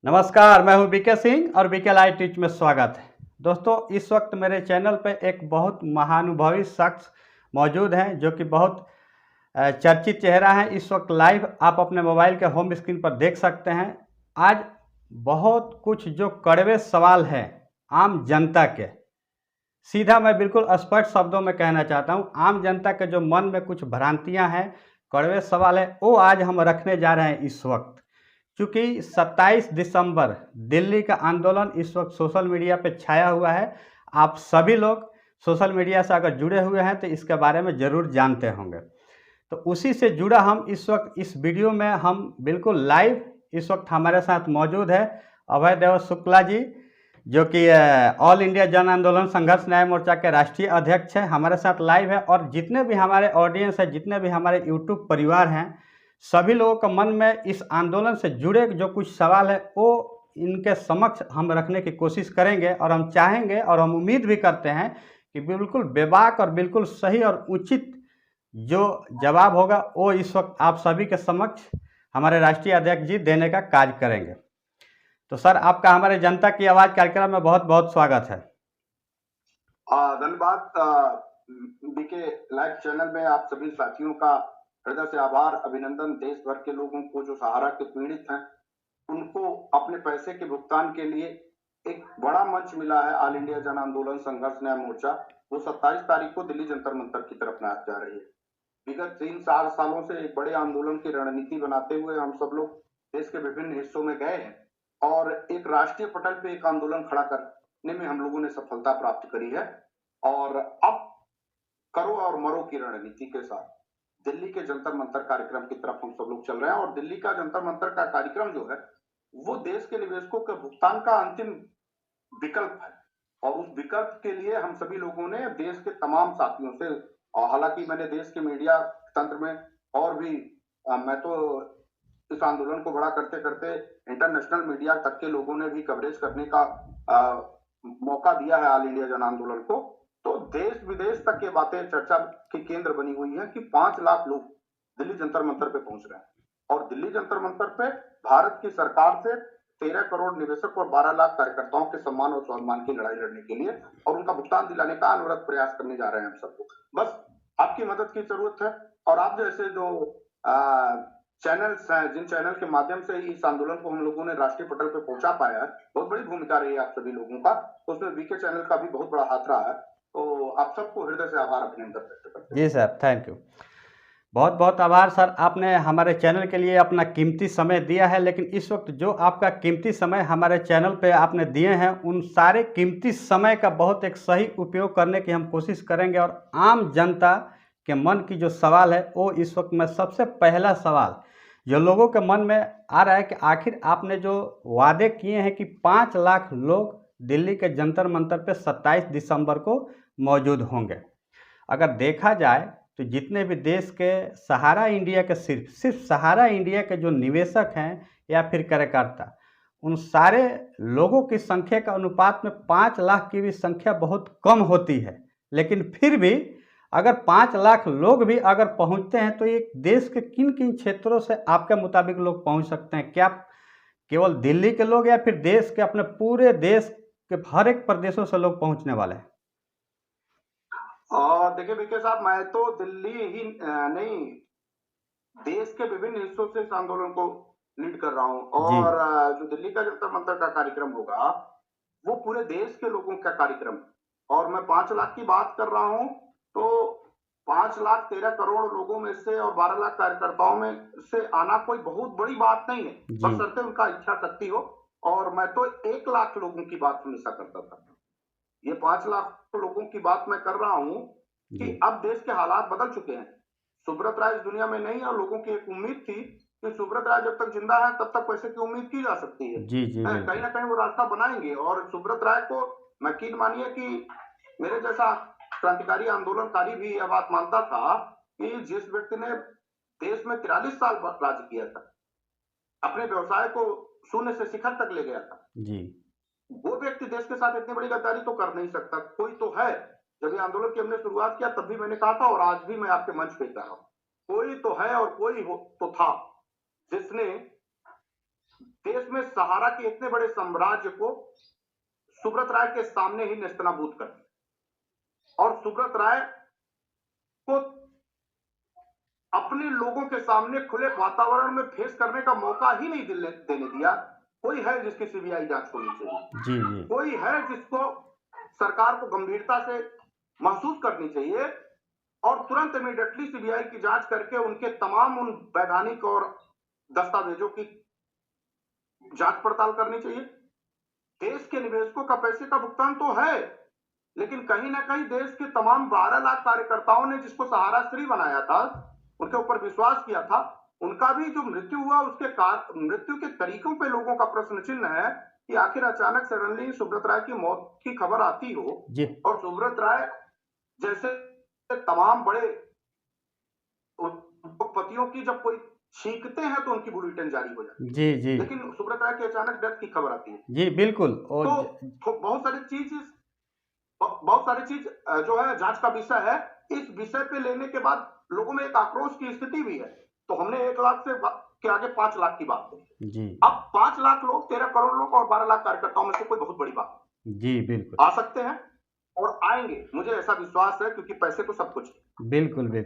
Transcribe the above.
नमस्कार, मैं हूं बीके सिंह और बीके लाइव टीच में स्वागत है। दोस्तों, इस वक्त मेरे चैनल पे एक बहुत महानुभवी शख्स मौजूद हैं जो कि बहुत चर्चित चेहरा है। इस वक्त लाइव आप अपने मोबाइल के होम स्क्रीन पर देख सकते हैं। आज बहुत कुछ जो कड़वे सवाल हैं आम जनता के, सीधा मैं बिल्कुल स्पष्ट शब्दों में कहना चाहता हूं, आम जनता के जो मन में कुछ भ्रांतियां हैं, कड़वे सवाल है, वो आज हम रखने जा रहे हैं इस वक्त। क्योंकि 27 दिसंबर दिल्ली का आंदोलन इस वक्त सोशल मीडिया पे छाया हुआ है। आप सभी लोग सोशल मीडिया से अगर जुड़े हुए हैं तो इसके बारे में ज़रूर जानते होंगे। तो उसी से जुड़ा हम इस वक्त इस वीडियो में हम बिल्कुल लाइव इस वक्त हमारे साथ मौजूद है अभय देव शुक्ला जी, जो कि ऑल इंडिया जन आंदोलन संघर्ष न्याय मोर्चा के राष्ट्रीय अध्यक्ष हैं, हमारे साथ लाइव है। और जितने भी हमारे ऑडियंस है, जितने भी हमारे यूट्यूब परिवार हैं, सभी लोगों के मन में इस आंदोलन से जुड़े जो कुछ सवाल है वो इनके समक्ष हम रखने की कोशिश करेंगे। और हम चाहेंगे और हम उम्मीद भी करते हैं कि बिल्कुल बेबाक और बिल्कुल सही और उचित जो जवाब होगा वो इस वक्त आप सभी के समक्ष हमारे राष्ट्रीय अध्यक्ष जी देने का कार्य करेंगे। तो सर, आपका हमारे जनता की आवाज़ कार्यक्रम में बहुत बहुत स्वागत है। धन्यवाद। बीके लाइव चैनल में आप सभी साथियों का हृदय से आभार, अभिनंदन। देश भर के लोगों को जो सहारा के पीड़ित हैं उनको अपने पैसे के भुगतान के लिए एक बड़ा मंच मिला है। ऑल इंडिया जन आंदोलन संघर्ष न्याय मोर्चा वो 27 तारीख को दिल्ली जंतर मंतर की तरफ जा रही है। विगत 3-4 सालों से एक बड़े आंदोलन की रणनीति बनाते हुए हम सब लोग देश के विभिन्न हिस्सों में गए हैं और एक राष्ट्रीय पटल पे एक आंदोलन खड़ा करने में हम लोगों ने सफलता प्राप्त करी है। और अब करो और मरो की रणनीति के साथ दिल्ली के जंतर मंतर कार्यक्रम की तरफ हम सब लोग चल रहे हैं। और दिल्ली का जंतर मंतर का कार्यक्रम जो है वो देश के निवेशकों के भुगतान का अंतिम विकल्प है। और उस विकल्प के लिए हम सभी लोगों ने देश के तमाम साथियों से, और हालांकि मैंने देश के मीडिया तंत्र में और भी मैं तो इस आंदोलन को बड़ा करते करते इंटरनेशनल मीडिया तक के लोगों ने भी कवरेज करने का मौका दिया है ऑल इंडिया जन आंदोलन को। तो देश विदेश तक ये बातें चर्चा की केंद्र बनी हुई है कि 5 लाख लोग दिल्ली जंतर मंतर पे पहुंच रहे हैं। और दिल्ली जंतर मंतर पे भारत की सरकार से 13 करोड़ निवेशक और 12 लाख कार्यकर्ताओं के सम्मान और स्वाभिमान की लड़ाई लड़ने के लिए और उनका भुगतान दिलाने का अनवरत प्रयास करने जा रहे हैं हम सबको। बस आपकी मदद की जरूरत है। और आप जैसे जो चैनल्स हैं, जिन चैनल के माध्यम से इस आंदोलन को हम लोगों ने राष्ट्रीय पटल पे पहुंचा पाया है, बहुत बड़ी भूमिका रही है आप सभी लोगों का। तो उसमें बीके चैनल का भी बहुत बड़ा हाथ रहा है। तो आप सबको हृदय से आभार, अभिनंदन व्यक्त करते हैं। जी सर, थैंक यू, बहुत बहुत आभार सर। आपने हमारे चैनल के लिए अपना कीमती समय दिया है, लेकिन इस वक्त जो आपका कीमती समय हमारे चैनल पे आपने दिए हैं, उन सारे कीमती समय का बहुत एक सही उपयोग करने की हम कोशिश करेंगे। और आम जनता के मन की जो सवाल है वो इस वक्त में सबसे पहला सवाल जो लोगों के मन में आ रहा है कि आखिर आपने जो वादे किए हैं कि 5 लाख लोग दिल्ली के जंतर मंतर पे 27 दिसंबर को मौजूद होंगे। अगर देखा जाए तो जितने भी देश के सहारा इंडिया के सिर्फ सहारा इंडिया के जो निवेशक हैं या फिर कार्यकर्ता, उन सारे लोगों की संख्या का अनुपात में 5 लाख की भी संख्या बहुत कम होती है। लेकिन फिर भी अगर 5 लाख लोग भी अगर पहुंचते हैं तो एक देश के किन किन क्षेत्रों से आपके मुताबिक लोग पहुंच सकते हैं? क्या केवल दिल्ली के लोग या फिर देश के, अपने पूरे देश के हर एक प्रदेशों से लोग पहुंचने वाले हैं? और देखिए बीके साहब, मैं तो दिल्ली ही नहीं, देश के विभिन्न हिस्सों से इस आंदोलन को लीड कर रहा हूं। और जो दिल्ली का जंतर मंतर का कार्यक्रम होगा वो पूरे देश के लोगों का कार्यक्रम है। और मैं 5 लाख की बात कर रहा हूं तो 5 लाख 13 करोड़ लोगों में से और 12 लाख कार्यकर्ताओं में से आना कोई बहुत बड़ी बात नहीं है, बशर्ते उनका इच्छा शक्ति हो। और मैं तो 1 लाख लोगों की बात हमेशा करता था। ये 5 लाख लोगों की बात मैं कर रहा हूं कि अब देश के हालात बदल चुके हैं। सुब्रत राय इस दुनिया में नहीं, और लोगों की एक उम्मीद थी कि सुब्रत राय जब तक जिंदा है तब तक पैसे की उम्मीद की जा सकती है। कहीं ना कहीं वो रास्ता बनाएंगे। और सुब्रत राय को यकीन मानिए कि मेरे जैसा क्रांतिकारी आंदोलनकारी भी यह बात मानता था कि जिस व्यक्ति ने देश में 43 साल राज किया था, अपने व्यवसाय को शून्य से शिखर तक ले गया था, वो व्यक्ति देश के साथ इतनी बड़ी गद्दारी तो कर नहीं सकता। कोई तो है। जब ये आंदोलन की हमने शुरुआत किया तब भी मैंने कहा था और आज भी मैं आपके मंच पे कह रहा हूं, कोई तो है और कोई हो तो था जिसने देश में सहारा के इतने बड़े साम्राज्य को सुब्रत राय के सामने ही नेस्तनाबूद कर दिया और सुब्रत राय को अपने लोगों के सामने खुले वातावरण में फेस करने का मौका ही नहीं देने दिया। कोई है जिसकी सीबीआई जांच होनी चाहिए, जी जी कोई है जिसको सरकार को गंभीरता से महसूस करनी चाहिए और तुरंत इमीडिएटली सीबीआई की जांच करके उनके तमाम उन वैधानिक और दस्तावेजों की जांच पड़ताल करनी चाहिए। देश के निवेशकों का पैसे का भुगतान तो है, लेकिन कहीं ना कहीं देश के तमाम 12 लाख कार्यकर्ताओं ने जिसको सहारा श्री बनाया था, उनके ऊपर विश्वास किया था, उनका भी जो मृत्यु हुआ उसके मृत्यु के तरीकों पे लोगों का प्रश्न चिन्ह है कि आखिर अचानक सडनली सुब्रत राय की मौत की खबर आती हो जी और सुब्रत राय जैसे तमाम बड़े उद्योगपतियों की जब कोई छींकते हैं तो उनकी बुलेटिन जारी हो जाती है, जी जी लेकिन सुब्रत राय की अचानक डेथ की खबर आती है। जी बिल्कुल। और तो बहुत सारी चीज जो है जांच का विषय है। इस विषय पे लेने के बाद लोगों में एक आक्रोश की स्थिति भी है। तो हमने 1 लाख से के आगे 5 लाख की बात कही। जी अब 5 लाख लोग, 13 करोड़ लोग और 12 लाख कार्यकर्ताओं में से कोई बहुत बड़ी बात जी बिल्कुल आ सकते हैं और आएंगे, मुझे ऐसा विश्वास है, क्योंकि पैसे तो सब कुछ है। बिल्कुल बिल्कुल।